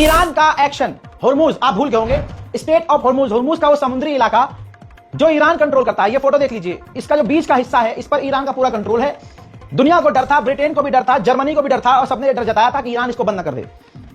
Iran का action, Hormuz, आप भूल गए होंगे, स्टेट ऑफ होर्मुज, होर्मुज का वो समुद्री इलाका जो ईरान कंट्रोल करता है। ये फोटो देख लीजिए, इसका जो बीच का हिस्सा है इस पर ईरान का पूरा कंट्रोल है। दुनिया को डर था, ब्रिटेन को भी डर था, जर्मनी को भी डर था और सबने डर जताया था कि ईरान इसको बंद न कर दे।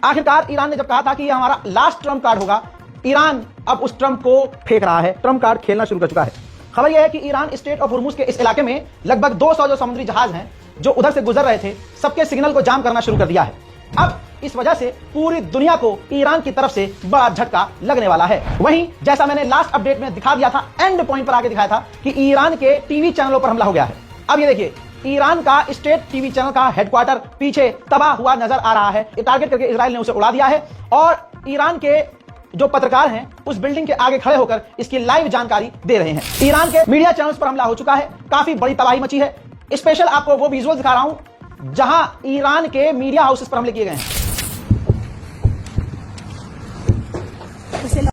आखिरकार ईरान ने जब कहा था कि ये हमारा लास्ट ट्रम्प कार्ड होगा, ईरान अब उस ट्रम्प को फेंक रहा है, ट्रम्प कार्ड खेलना शुरू कर चुका है। खबर यह है कि ईरान स्टेट ऑफ होर्मुज के इस इलाके में लगभग 200 जो समुद्री जहाज हैं जो उधर से गुजर रहे थे, सबके सिग्नल को जाम करना शुरू कर दिया है। अब इस वजह से पूरी दुनिया को ईरान की तरफ से बड़ा झटका लगने वाला है। वहीं जैसा मैंने लास्ट अपडेट में दिखा दिया था, एंड पॉइंट पर आके दिखाया था कि ईरान के टीवी चैनलों पर हमला हो गया है। अब ये देखिए, ईरान का स्टेट टीवी चैनल का हेडक्वार्टर पीछे तबाह हुआ नजर आ रहा है। टारगेट करके इजराइल ने उसे उड़ा दिया है और ईरान के जो पत्रकार हैं उस बिल्डिंग के आगे खड़े होकर इसकी लाइव जानकारी दे रहे हैं। ईरान के मीडिया चैनल्स पर हमला हो चुका है, काफी बड़ी तबाही मची है। स्पेशल आपको वो विजुअल दिखा रहा हूं जहां ईरान के मीडिया हाउसेस पर हमले किए गए हैं।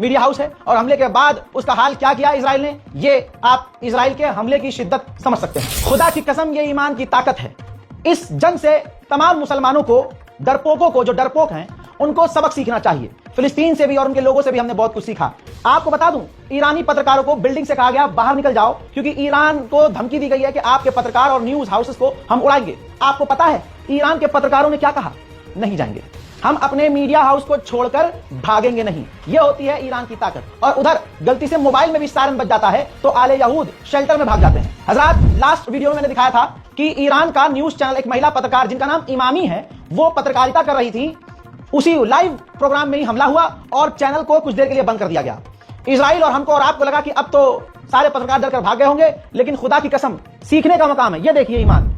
मीडिया हाउस है और हमले के बाद उसका हाल क्या किया इजराइल ने, ये आप इजराइल के हमले की शिद्दत समझ सकते हैं। खुदा की कसम, ये ईमान की ताकत है। इस जंग से तमाम मुसलमानों को, डरपोकों को, जो डरपोक हैं उनको सबक सीखना चाहिए। फिलिस्तीन से भी और उनके लोगों से भी हमने बहुत कुछ सीखा। आपको बता दूं, ईरानी पत्रकारों को बिल्डिंग से कहा गया बाहर निकल जाओ, क्योंकि ईरान को धमकी दी गई है कि आपके पत्रकार और न्यूज हाउसेस को हम उड़ाएंगे। आपको पता है ईरान के पत्रकारों ने क्या कहा? नहीं जाएंगे, हम अपने मीडिया हाउस को छोड़कर भागेंगे नहीं। यह होती है ईरान की ताकत। और उधर गलती से मोबाइल में भी सायरन बज जाता है तो आले यहूद शेल्टर में भाग जाते हैं। हजरात, लास्ट वीडियो में मैंने दिखाया था कि ईरान का न्यूज चैनल, एक महिला पत्रकार जिनका नाम इमामी है, वो पत्रकारिता कर रही थी, उसी लाइव प्रोग्राम में ही हमला हुआ और चैनल को कुछ देर के लिए बंद कर दिया गया। इजराइल और हमको और आपको लगा कि अब तो सारे पत्रकार डरकर भाग गए होंगे, लेकिन खुदा की कसम, सीखने का मकाम है। ये देखिए ईमान,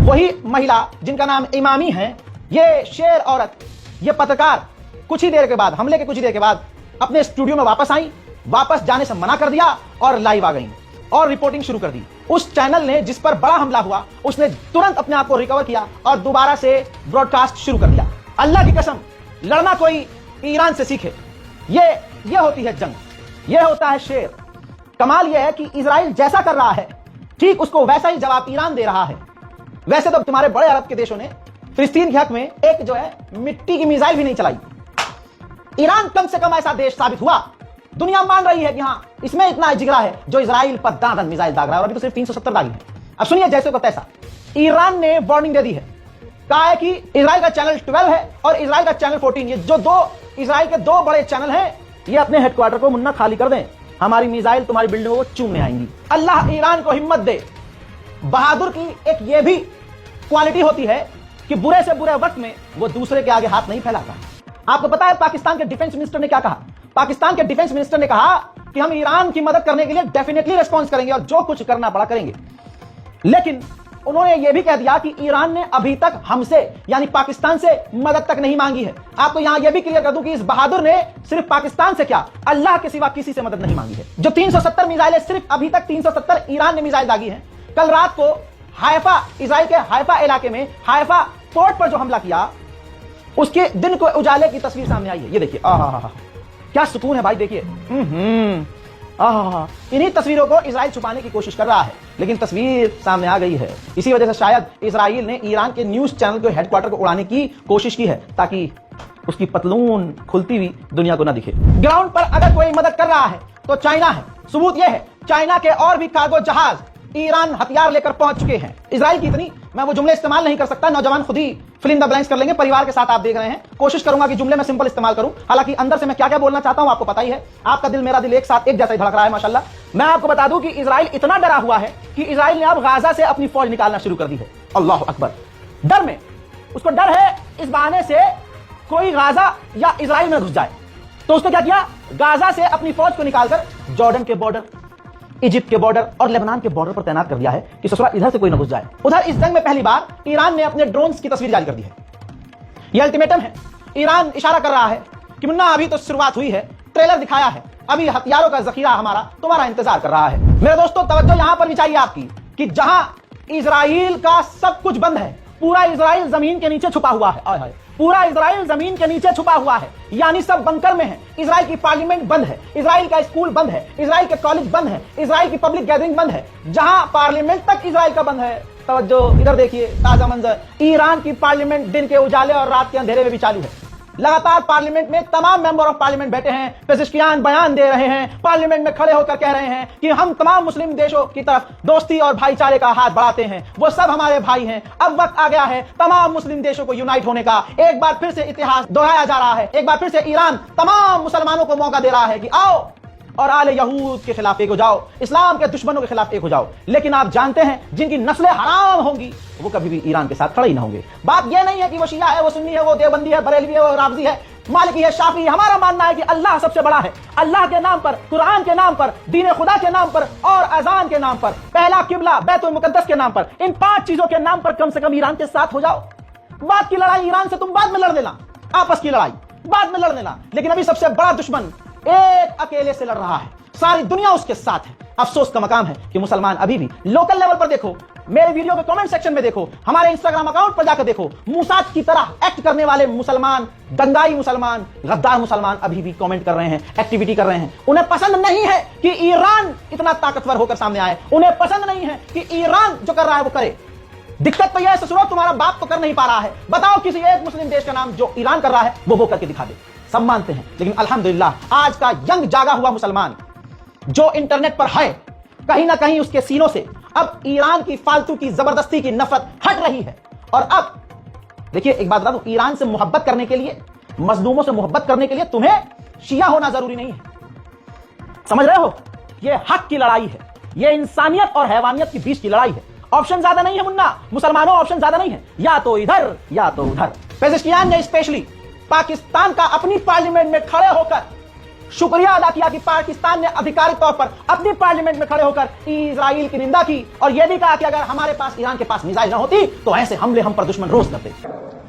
वही महिला जिनका नाम इमामी है, ये शेर औरत, ये पत्रकार कुछ ही देर के बाद, हमले के कुछ ही देर के बाद अपने स्टूडियो में वापस आई, वापस जाने से मना कर दिया और लाइव आ गई और रिपोर्टिंग शुरू कर दी। उस चैनल ने जिस पर बड़ा हमला हुआ उसने तुरंत अपने आप को रिकवर किया और दोबारा से ब्रॉडकास्ट शुरू कर दिया। अल्लाह की कसम, लड़ना कोई ईरान से सीखे। ये होती है जंग, ये होता है शेर। कमाल ये है कि इजराइल जैसा कर रहा है, ठीक उसको वैसा ही जवाब ईरान दे रहा है। वैसे तो तुम्हारे बड़े अरब के देशों ने फिलिस्तीन के हक में एक जो है मिट्टी की मिसाइल भी नहीं चलाई। ईरान कम से कम ऐसा देश साबित हुआ, दुनिया मान रही है कि हाँ, इसमें इतना जिगरा है जो इजराइल पर दांत मिसाइल दाग रहा है। और अभी तो सिर्फ 370 दागी है। अब सुनिए जैसे को तैसा, ईरान ने वार्निंग दे दी है, कहा है कि इजराइल का चैनल 12 है और इजराइल का चैनल 14, ये जो दो इजराइल के दो बड़े चैनल हैं, ये अपने हेडक्वार्टर को मुन्ना खाली कर दें, हमारी मिसाइल तुम्हारी बिल्डिंगों को चूमने आएंगी। अल्लाह ईरान को हिम्मत दे। बहादुर की एक ये भी क्वालिटी होती है कि बुरे से बुरे वक्त में वो दूसरे के आगे हाथ नहीं फैलाता। आपको पता है पाकिस्तान के डिफेंस मिनिस्टर ने क्या कहा? पाकिस्तान के डिफेंस मिनिस्टर ने कहा कि हम ईरान की मदद करने के लिए डेफिनेटली रिस्पॉन्स करेंगे और जो कुछ करना पड़ा करेंगे। लेकिन उन्होंने यह भी कह दिया कि ईरान ने अभी तक हमसे यानी पाकिस्तान से मदद तक नहीं मांगी है। आपको यहां यह भी क्लियर कर दूं कि इस बहादुर ने सिर्फ पाकिस्तान से क्या, अल्लाह के सिवा किसी से मदद नहीं मांगी है। जो 370 मिसाइलें, सिर्फ अभी तक 370 ईरान ने मिसाइल दागी हैं। कल रात को हाइफा, इजराइल के हाइफा इलाके में हाइफा पोर्ट पर जो हमला किया, उसके दिन को उजाले की तस्वीर सामने आई है। ये देखिए, क्या सुकून है भाई, देखिए। इन्हीं तस्वीरों को इजराइल छुपाने की कोशिश कर रहा है, लेकिन तस्वीर सामने आ गई है। इसी वजह से शायद इजराइल ने ईरान के न्यूज चैनल के हेडक्वार्टर को उड़ाने की कोशिश की है, ताकि उसकी पतलून खुलती हुई दुनिया को ना दिखे। ग्राउंड पर अगर कोई मदद कर रहा है तो चाइना है। सबूत यह है, चाइना के और भी कार्गो जहाज ईरान हथियार लेकर पहुंच चुके हैं। इजराइल की इतनी मैं वो जुमले इस्तेमाल नहीं कर सकता, नौजवान खुद ही फिल इन द ब्लैंक्स कर लेंगे। परिवार के साथ आप देख रहे हैं, कोशिश करूंगा कि जुमले में सिंपल इस्तेमाल करूं। हालांकि अंदर से मैं क्या क्या बोलना चाहता हूं आपको पता ही है। आपका दिल मेरा दिल एक साथ एक जैसा ही धड़क रहा है माशाल्लाह। मैं आपको बता दूं कि इजराइल इतना डरा हुआ है कि इजराइल ने अब गाजा से अपनी फौज निकालना शुरू कर दी है। अल्लाह अकबर। डर में उसको डर है इस बहाने से कोई गाजा या इजराइल में घुस जाए, तो उसने क्या किया, गाजा से अपनी फौज को निकालकर जॉर्डन के बॉर्डर, इजिप्ट के बॉर्डर और लेबनान के बॉर्डर पर तैनात कर दिया है कि ससुरा इधर से कोई न घुस जाए। उधर इस जंग में पहली बार ईरान ने अपने ड्रोन्स की तस्वीर जारी कर दी है। यह अल्टीमेटम है। ईरान इशारा कर रहा है कि मुन्ना अभी तो शुरुआत हुई है, ट्रेलर दिखाया है, अभी हथियारों का जखीरा हमारा तुम्हारा इंतजार कर रहा है। मेरे दोस्तों तवज्जो यहां पर भी चाहिए आपकी कि जहां इजराइल का सब कुछ बंद है, पूरा इजराइल जमीन के नीचे छुपा हुआ है, पूरा इजराइल जमीन के नीचे छुपा हुआ है, यानी सब बंकर में है। इजराइल की पार्लियामेंट बंद है, इजराइल का स्कूल बंद है, इजराइल के कॉलेज बंद है, इजराइल की पब्लिक गैदरिंग बंद है। जहां पार्लियामेंट तक इजराइल का बंद है, तवज्जो इधर देखिए, ताजा मंजर, ईरान की पार्लियामेंट दिन के उजाले और रात के अंधेरे में भी चालू है। लगातार पार्लियामेंट में तमाम मेंबर ऑफ पार्लियामेंट बैठे हैं, पेजिशकियान बयान दे रहे हैं, पार्लियामेंट में खड़े होकर कह रहे हैं कि हम तमाम मुस्लिम देशों की तरफ दोस्ती और भाईचारे का हाथ बढ़ाते हैं, वो सब हमारे भाई हैं। अब वक्त आ गया है तमाम मुस्लिम देशों को यूनाइट होने का। एक बार फिर से इतिहास दोहराया जा रहा है, एक बार फिर से ईरान तमाम मुसलमानों को मौका दे रहा है कि आओ और आले यहूद के खिलाफ एक हो जाओ, इस्लाम के दुश्मनों के खिलाफ एक हो जाओ। लेकिन आप जानते हैं जिनकी नस्लें हराम होंगी वो कभी भी ईरान के साथ खड़े ही ना होंगे। बात यह नहीं है कि वो शिया है, वो सुन्नी है, वो देवबंदी है, बरेलवी है, वो राफजी है, मालिकी है, शाफी है। हमारा मानना है कि अल्लाह सबसे बड़ा है। अल्लाह के नाम पर, कुरान के नाम पर, दीन खुदा के नाम पर और अजान के नाम पर, पहला किबला बैतुल मुकद्दस के नाम पर, इन 5 चीजों के नाम पर कम से कम ईरान के साथ हो जाओ। बात की लड़ाई ईरान से तुम बाद में लड़ लेना, आपस की लड़ाई बाद में लड़ लेना, लेकिन अभी सबसे बड़ा दुश्मन एक अकेले से लड़ रहा है, सारी दुनिया उसके साथ है। अफसोस का मकाम है कि मुसलमान अभी भी लोकल लेवल पर देखो, मेरे वीडियो के कमेंट सेक्शन में देखो, हमारे इंस्टाग्राम अकाउंट पर जाकर देखो, मूसाद की तरह एक्ट करने वाले मुसलमान, दंगाई मुसलमान, गद्दार मुसलमान अभी भी कमेंट कर रहे हैं, एक्टिविटी कर रहे हैं। उन्हें पसंद नहीं है कि ईरान इतना ताकतवर होकर सामने आए, उन्हें पसंद नहीं है कि ईरान जो कर रहा है वो करे। दिक्कत तो यह है ससुरो, तुम्हारा बाप तो कर नहीं पा रहा है, बताओ किसी एक मुस्लिम देश का नाम जो ईरान कर रहा है वो करके दिखा दे। सब मानते हैं, लेकिन अल्हम्दुलिल्लाह आज का यंग जागा हुआ मुसलमान जो इंटरनेट पर है, कहीं ना कहीं उसके सीनों से अब ईरान की फालतू की जबरदस्ती की नफरत हट रही है। और अब देखिए एक बात बता दूं, ईरान से मोहब्बत करने के लिए, मजलूमों से मोहब्बत करने के लिए तुम्हें शिया होना जरूरी नहीं है। समझ रहे हो? यह हक की लड़ाई है, यह इंसानियत और हैवानियत के बीच की लड़ाई है। ऑप्शन ज्यादा नहीं है मुन्ना, मुसलमानों ऑप्शन ज्यादा नहीं है, या तो इधर या तो उधर। पेजिशकियान ने स्पेशली पाकिस्तान का अपनी पार्लियामेंट में खड़े होकर शुक्रिया अदा किया कि पाकिस्तान ने आधिकारिक तौर पर अपनी पार्लियामेंट में खड़े होकर इजराइल की निंदा की और यह भी कहा कि अगर हमारे पास ईरान के पास मिसाइल न होती तो ऐसे हमले हम पर दुश्मन रोज करते।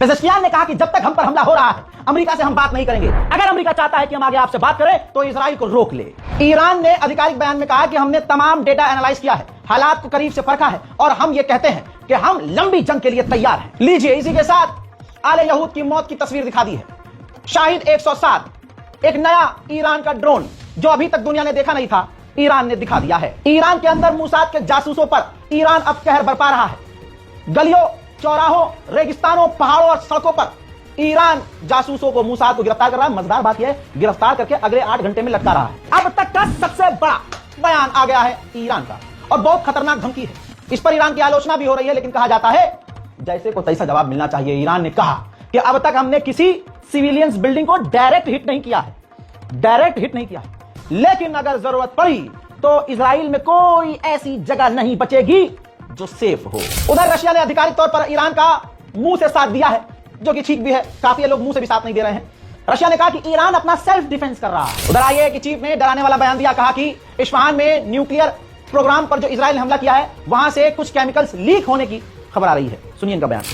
पेजिशकियान ने कहा कि जब तक हम पर हमला हो रहा है अमेरिका से हम बात नहीं करेंगे। अगर अमेरिका चाहता है कि हम आगे आपसे बात करें तो इजराइल को रोक ले। ईरान ने आधिकारिक बयान में कहा कि हमने तमाम डेटा एनालाइज किया है, हालात को करीब से परखा है और हम ये कहते हैं कि हम लंबी जंग के लिए तैयार हैं। लीजिए इसी के साथ आले यहूद की मौत की तस्वीर दिखा दी है। शाहिद 107 एक नया ईरान का ड्रोन जो अभी तक दुनिया ने देखा नहीं था, ईरान ने दिखा दिया है। ईरान के अंदर मूसाद के जासूसों पर ईरान अब कहर बरपा रहा है। गलियों, चौराहों, रेगिस्तानों, पहाड़ों और सड़कों पर ईरान जासूसों को, मूसाद को गिरफ्तार कर रहा है। मजेदार बात यह है, गिरफ्तार करके अगले 8 घंटे में लटका रहा है। अब तक का सबसे बड़ा बयान आ गया है ईरान का और बहुत खतरनाक धमकी है। इस पर ईरान की आलोचना भी हो रही है, लेकिन कहा जाता है जैसे को तैसा जवाब मिलना चाहिए। ईरान ने कहा कि अब तक हमने किसी सिविलियंस बिल्डिंग को डायरेक्ट हिट नहीं किया है, डायरेक्ट हिट नहीं किया है, लेकिन अगर जरूरत पड़ी तो इजराइल में कोई ऐसी जगह नहीं बचेगी जो सेफ हो। उधर रशिया ने आधिकारिक तौर पर ईरान का मुंह से साथ दिया है, जो कि ठीक भी है। काफी लोग मुंह से भी साथ नहीं दे रहे हैं। रशिया ने कहा कि ईरान अपना सेल्फ डिफेंस कर रहा है। उधर आईए कि चीफ ने डराने वाला बयान दिया, कहा कि इस्फहान में न्यूक्लियर प्रोग्राम पर जो इजराइल ने हमला किया है वहां से कुछ केमिकल्स लीक होने की खबर आ रही है। सुनिए इनका बयान।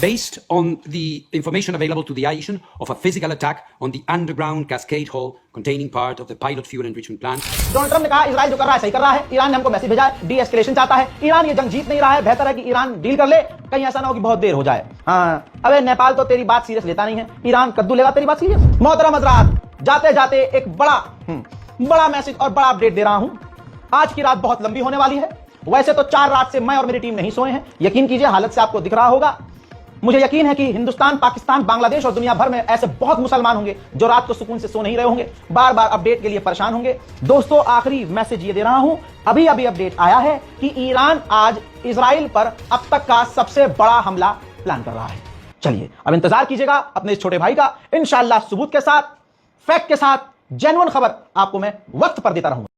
Based on the information available to the IAEA of a physical attack on the underground cascade hole containing part of the pilot fuel enrichment plant. Donald Trump ने कहा इजराइल जो कर रहा है सही कर रहा है, ईरान ने हमको मैसेज भेजा है, डी एस्केलेशन चाहता है, ईरान ये जंग जीत नहीं रहा है, बेहतर है कि ईरान डील कर ले, कहीं ऐसा ना हो कि बहुत देर हो जाए। हाँ, अबे नेपाल तो तेरी बात सीरियस लेता नहीं है, ईरान कद्दू लेगा तेरी बात सीरियस। मोहतरम हज़रात, जाते जाते एक बड़ा मैसेज और बड़ा अपडेट दे रहा हूं। आज की रात बहुत लंबी होने वाली है। वैसे तो 4 रात से मैं और मेरी टीम नहीं सोए हैं, यकीन कीजिए, हालत से आपको दिख रहा होगा। मुझे यकीन है कि हिंदुस्तान, पाकिस्तान, बांग्लादेश और दुनिया भर में ऐसे बहुत मुसलमान होंगे जो रात को सुकून से सो नहीं रहे होंगे, बार बार अपडेट के लिए परेशान होंगे। दोस्तों, आखिरी मैसेज ये दे रहा हूं, अभी अपडेट आया है कि ईरान आज इजराइल पर अब तक का सबसे बड़ा हमला प्लान कर रहा है। चलिए अब इंतजार कीजिएगा अपने इस छोटे भाई का। इंशाअल्लाह सबूत के साथ, फैक्ट के साथ, जेन्युइन खबर आपको मैं वक्त पर देता रहूंगा।